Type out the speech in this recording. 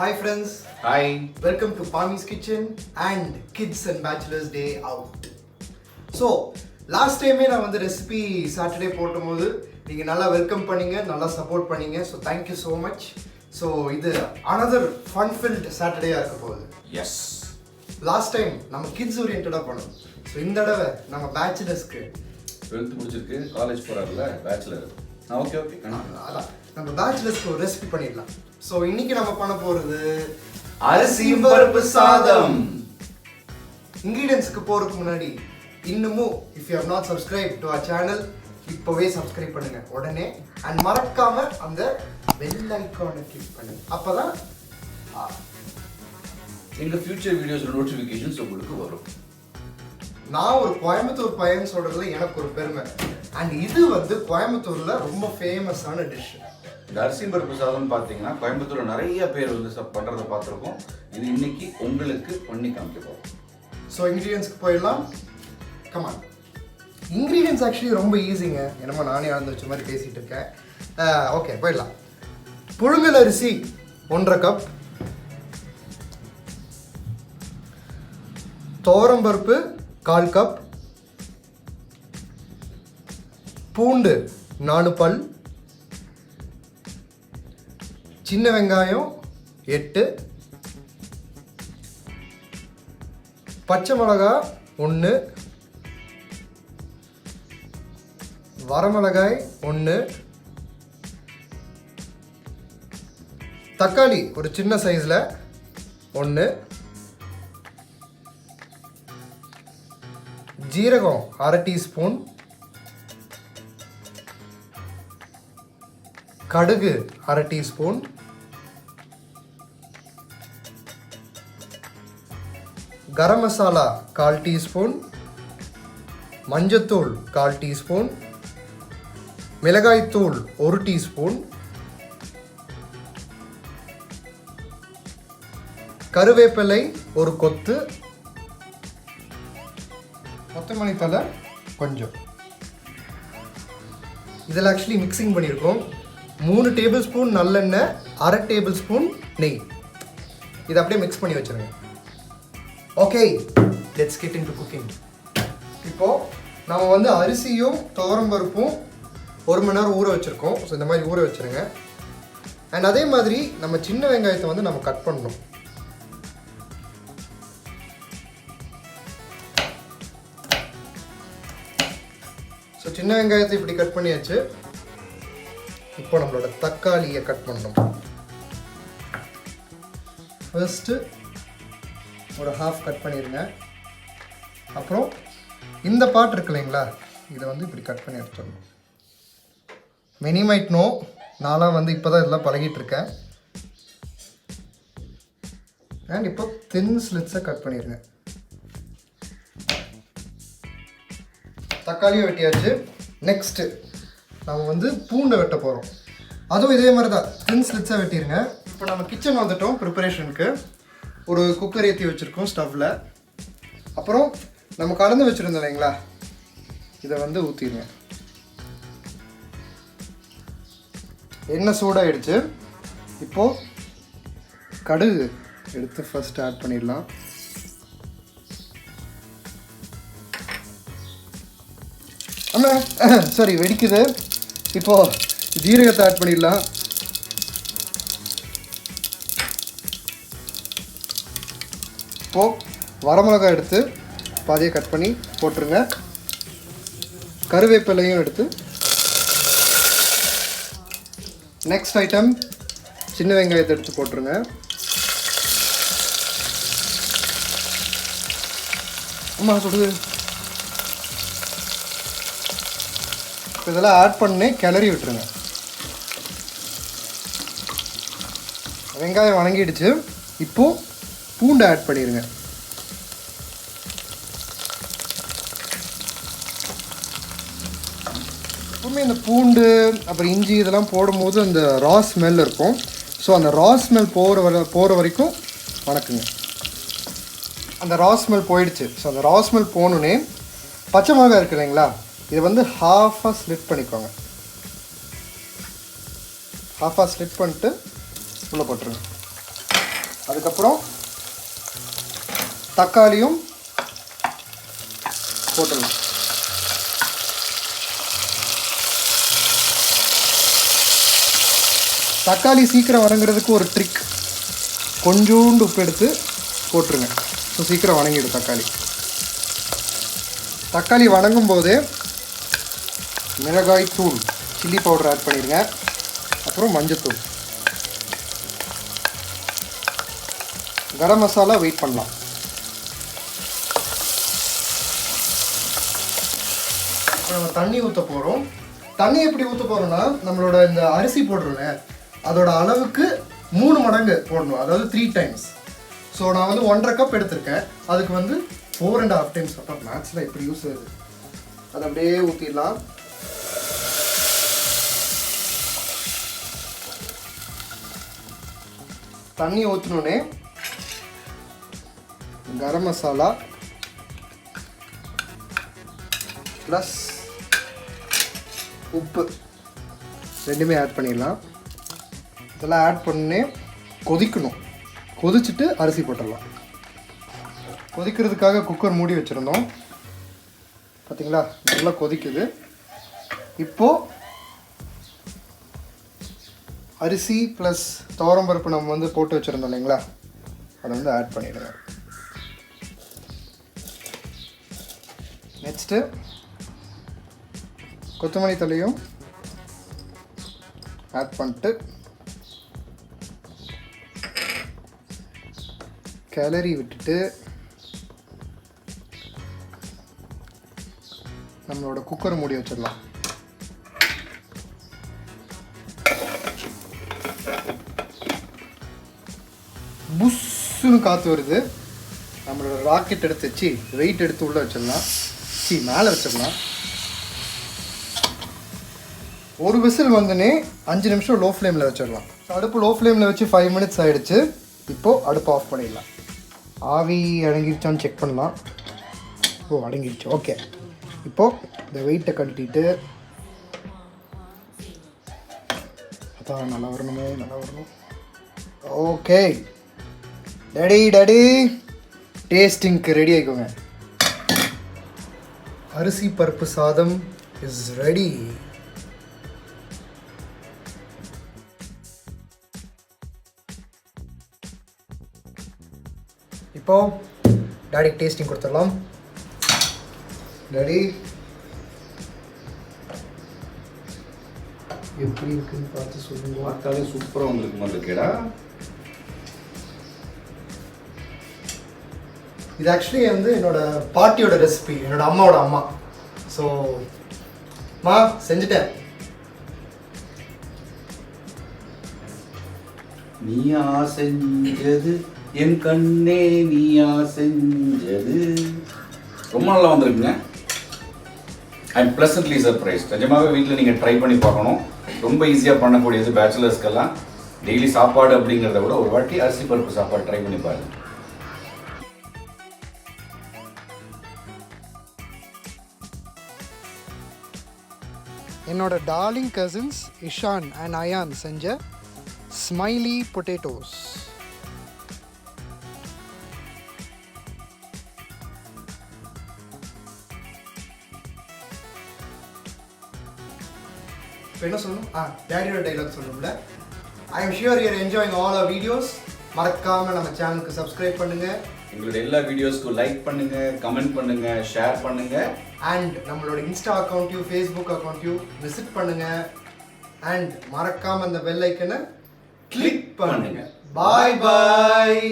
Hi friends. Hi. Welcome to Pami's Kitchen and Kids and Bachelors Day Out. So, last time நான் வந்து recipe Saturday போடும்போது நீங்க நல்லா welcome பண்ணீங்க, நல்லா சப்போர்ட் பண்ணீங்க. So thank you so much. So இது another fun filled Saturday-ஆ இருக்க போகுது. Yes. Last time நம்ம kids oriented-ஆ பண்ணோம். So இந்த தடவை நம்ம பேச்சுலர்ஸ்க்கு 12th முடிச்சிருக்கு, காலேஜ் போறாருல பேச்சுலர். ஓகே அதான் நம்ம பேச்சுலர்ஸ்க்கு ஒரு ரெசிபி பண்ணிடலாம். ஸோ இன்னைக்கு நம்ம பண்ண போகிறது அரிசி பருப்பு சாதம். இன்கிரீடியன்ஸ்க்கு போகிறதுக்கு முன்னாடி இன்னமும் if you have not subscribe to our channel இப்போவே சப்ஸ்கிரைப் பண்ணுங்க உடனே. அண்ட் மறக்காம அந்த பெல் ஐக்கானை கிளிக் பண்ணுங்க. அப்போதான் எங்கள் ஃபியூச்சர் வீடியோஸ் நோட்டிஃபிகேஷன்ஸ் உங்களுக்கு வரும். நான் ஒரு கோயம்புத்தூர் பையன் சொல்றதுல எனக்கு ஒரு பெருமை. அண்ட் இது வந்து கோயம்புத்தூர்ல ரொம்ப ஃபேமஸான டிஷ். இந்த அரிசி பருப்பு சாதம் பார்த்தீங்கன்னா கோயம்புத்தூர்ல நிறைய பேர் வந்து பண்றதை பார்த்துருக்கோம். இது இன்னைக்கு உங்களுக்கு பண்ணி காமிக்க போறோம். ஸோ இன்க்ரீடியன்ஸ்க்கு போயிடலாம். கமான். இன்க்ரீடியன்ஸ் ஆக்சுவலி ரொம்ப ஈஸிங்க. என்னமோ நானே அளந்து வச்ச மாதிரி பேசிட்டு இருக்கேன். ஓகே போயிடலாம். புழுங்கல் அரிசி 1.5 கப், துவரம்பருப்பு 1/4 கப், பூண்டு 4 பல், சின்ன வெங்காயம் 8, பச்சை மிளகாய் 1, வரமிளகாய் 1, தக்காளி ஒரு சின்ன சைஸில் 1, ஜீரகம் 1/2 டீஸ்பூன், கடுகு 1/2 டீஸ்பூன், கரம் மசாலா 1/4 டீஸ்பூன், மஞ்சத்தூள் 1/4 டீஸ்பூன், மிளகாய்த்தூள் 1 டீஸ்பூன், கருவேப்பிலை ஒரு கொத்து, கொத்தமல்லி தழை கொஞ்சம். இதில் ஆக்சுவலி மிக்சிங் பண்ணியிருக்கோம். 3 டேபிள் ஸ்பூன் நல்லெண்ணெய், 1/2 டேபிள் ஸ்பூன் நெய். இதை அப்படியே மிக்ஸ் பண்ணி வச்சுருங்க. Okay, let's get into cooking. இப்போது நம்ம வந்து அரிசியும் துவரம்பருப்பும் 1 மணி நேரம் ஊற வச்சுருக்கோம். ஸோ இந்த மாதிரி ஊற வச்சுருங்க. அண்ட் அதே மாதிரி நம்ம சின்ன வெங்காயத்தை வந்து நம்ம கட் பண்ணணும். ஸோ சின்ன வெங்காயத்தை இப்படி கட் பண்ணியாச்சு. இப்போ நம்மளோட தக்காளியை கட் பண்ணணும். ஃபர்ஸ்ட்டு ஒரு ஹாஃப் கட் பண்ணிடுங்க. அப்புறம் இந்த பார்ட் இருக்கு இல்லைங்களா, இதை வந்து இப்படி கட் பண்ணி எடுத்துடணும். மெனி மைட் நோ, நான்லாம் வந்து இப்போ தான் இதெல்லாம் பழகிட்டு இருக்கேன். அண்ட் இப்போ தின் ஸ்லிட்ஸை கட் பண்ணிடுங்க. தக்காளியும் வெட்டியாச்சு. நெக்ஸ்ட்டு நம்ம வந்து பூண்டை வெட்ட போகிறோம். அதுவும் இதே மாதிரி தான் தின் ஸ்லிட்ஸாக வெட்டிடுங்க. இப்போ நம்ம கிச்சன் வந்துட்டோம். ப்ரிப்பரேஷனுக்கு ஒரு குக்கர் ஏற்றி வச்சுருக்கோம் ஸ்டவ்வில். அப்புறம் நம்ம கலந்து வச்சுருந்தோம் இல்லைங்களா, இதை வந்து ஊற்றிடுங்க. எண்ணெய் சூடாகிடுச்சு. இப்போது கடுகு எடுத்து ஃபர்ஸ்ட் ஆட் பண்ணிடலாம். ஆமாம் சாரி வெடிக்குது. இப்போது ஜீரகத்தை ஆட் பண்ணிடலாம். இப்போது வரமிளகாய் எடுத்து பாதியை கட் பண்ணி போட்டுருங்க. கருவேப்பிலையும் எடுத்து. நெக்ஸ்ட் ஐட்டம் சின்ன வெங்காயத்தை எடுத்து போட்டுருங்க. ஆமாம் சொல்லுது. இதெல்லாம் ஆட் பண்ணி கிளறி விட்டுருங்க. வெங்காயம் வணங்கிடுச்சு. இப்போது பூண்டை ஆட் பண்ணிடுங்க. எப்பவுமே இந்த பூண்டு அப்புறம் இஞ்சி இதெல்லாம் போடும்போது அந்த ரா ஸ்மெல் இருக்கும். ஸோ அந்த ரா ஸ்மெல் போகிற வரைக்கும் வணக்குங்க. அந்த ரா ஸ்மெல் போயிடுச்சு. ஸோ அந்த ரா ஸ்மெல் போகணுன்னே பச்சை மிளகாய் இருக்குது இல்லைங்களா, இதை வந்து ஹாஃபாக ஸ்லிட் பண்ணிக்கோங்க. ஹாஃபாக ஸ்லிட் பண்ணிட்டு உள்ளே போட்டுருங்க. அதுக்கப்புறம் தக்காளியும் போட்டுடலாம். தக்காளி சீக்கிரம் வதங்குறதுக்கு ஒரு ட்ரிக், கொஞ்சோண்டு உப்பு எடுத்து போட்டுருங்க. ஸோ சீக்கிரம் வதங்கிடும் தக்காளி. தக்காளி வதங்கும் போது மிளகாய் தூள், சில்லி பவுடர் ஆட் பண்ணிடுங்க. அப்புறம் மஞ்சத்தூள், கரம் மசாலா வெயிட் பண்ணலாம். நம்ம தண்ணி ஊற்ற போகிறோம். தண்ணி எப்படி ஊற்ற போகிறோம்னா, நம்மளோட இந்த அரிசி போடுறோங்க அதோட அளவுக்கு 3 மடங்கு போடணும், அதாவது 3 times. ஸோ நான் வந்து 1.5 கப் எடுத்திருக்கேன், அதுக்கு வந்து 4.5 times. அப்போ மேக்ஸில் இப்படி யூஸ் ஆகுது. அதை அப்படியே ஊற்றிடலாம். தண்ணி ஊற்றினோடனே கரம் மசாலா ப்ளஸ் உப்பு ரெண்டுமே ஆட் பண்ணிடலாம். இதெல்லாம் ஆட் பண்ணி கொதிக்கணும். கொதிச்சுட்டு அரிசி போட்டுடலாம். கொதிக்கிறதுக்காக குக்கர் மூடி வச்சுருந்தோம். பார்த்தீங்களா, நல்லா கொதிக்குது. இப்போது அரிசி ப்ளஸ் துவரம்பருப்பு நம்ம வந்து போட்டு வச்சுருந்தோம் இல்லைங்களா, அதை வந்து ஆட் பண்ணிடுங்க. நெக்ஸ்ட்டு கொத்தமல்லி தழையும் ஆட் பண்ணிட்டு கிளறி விட்டுட்டு நம்மளோட குக்கர் மூடி வச்சிடலாம். புஷ்ஷுன்னு காற்று வருது. நம்மளோட ராக்கெட் எடுத்து வச்சு வெயிட் எடுத்து உள்ளே வச்சிடலாம். மேலே வச்சிடலாம். ஒரு விசில் வந்துனே 5 நிமிஷம் லோ ஃப்ளேமில் வச்சிடலாம். அடுப்பு லோ ஃப்ளேமில் வச்சு 5 minutes ஆகிடுச்சு. இப்போது அடுப்பு ஆஃப் பண்ணிடலாம். ஆவி அடங்கிருச்சான்னு செக் பண்ணலாம். ஓ, அடங்கிடுச்சு. ஓகே, இப்போது இந்த வெயிட்டை கட்டிட்டு, அதான் நல்லா வரணுமே, நல்லா வரணும். ஓகே, டேடி டேஸ்டிங்க்கு ரெடி ஆகிக்கோங்க. அரிசி பருப்பு சாதம் இஸ் ரெடி. இப்போ டாடிக்கு டேஸ்டிங் கொடுத்துடலாம். டாடி எப்படி இருக்குன்னு பார்த்து சொல்லுங்க. பார்த்தாலே சூப்பராக வந்துருக்கு மாதிரிக்கேடா. இது ஆக்சுவலி வந்து என்னோட பாட்டியோட ரெசிபி, என்னோட அம்மாவோட அம்மா. ஸோ மா செஞ்சுட்டேன். நீயா செஞ்சது என் கண்ணே, நீயா செஞ்சது. ரொம்ப நல்லா வந்திருக்குங்க. I am pleasantly surprised. நிஜமாகவே வீட்டில் நீங்கள் ட்ரை பண்ணி பார்க்கணும். ரொம்ப ஈஸியாக பண்ணக்கூடியது. பேச்சுலர்ஸ்க்கெல்லாம் டெய்லி சாப்பாடு அப்படிங்கிறத விட ஒரு வாட்டி அரிசி பருப்பு சாப்பாடு ட்ரை பண்ணி பாருங்க. என்னோட darling cousins Ishaan and Ayaan செஞ்ச ஸ்மைலி பொட்டேட்டோஸ். இப்போ என்ன சொல்லணும்? டேடியோட டைலாக் சொல்லணும்ல. I am sure you are enjoying all our videos. மறக்காமல் நம்ம சேனலுக்கு சப்ஸ்கிரைப் பண்ணுங்கள். எங்களோட எல்லா வீடியோஸ்க்கும் லைக் பண்ணுங்கள், கமெண்ட் பண்ணுங்கள், ஷேர் பண்ணுங்கள். அண்ட் நம்மளோட இன்ஸ்டா அக்கௌண்ட்டையும் ஃபேஸ்புக் அக்கௌண்ட்டையும் விசிட் பண்ணுங்கள். அண்ட் மறக்காமல் அந்த பெல் ஐக்கனை கிளிக் பண்ணுங்கள். பாய் பாய்.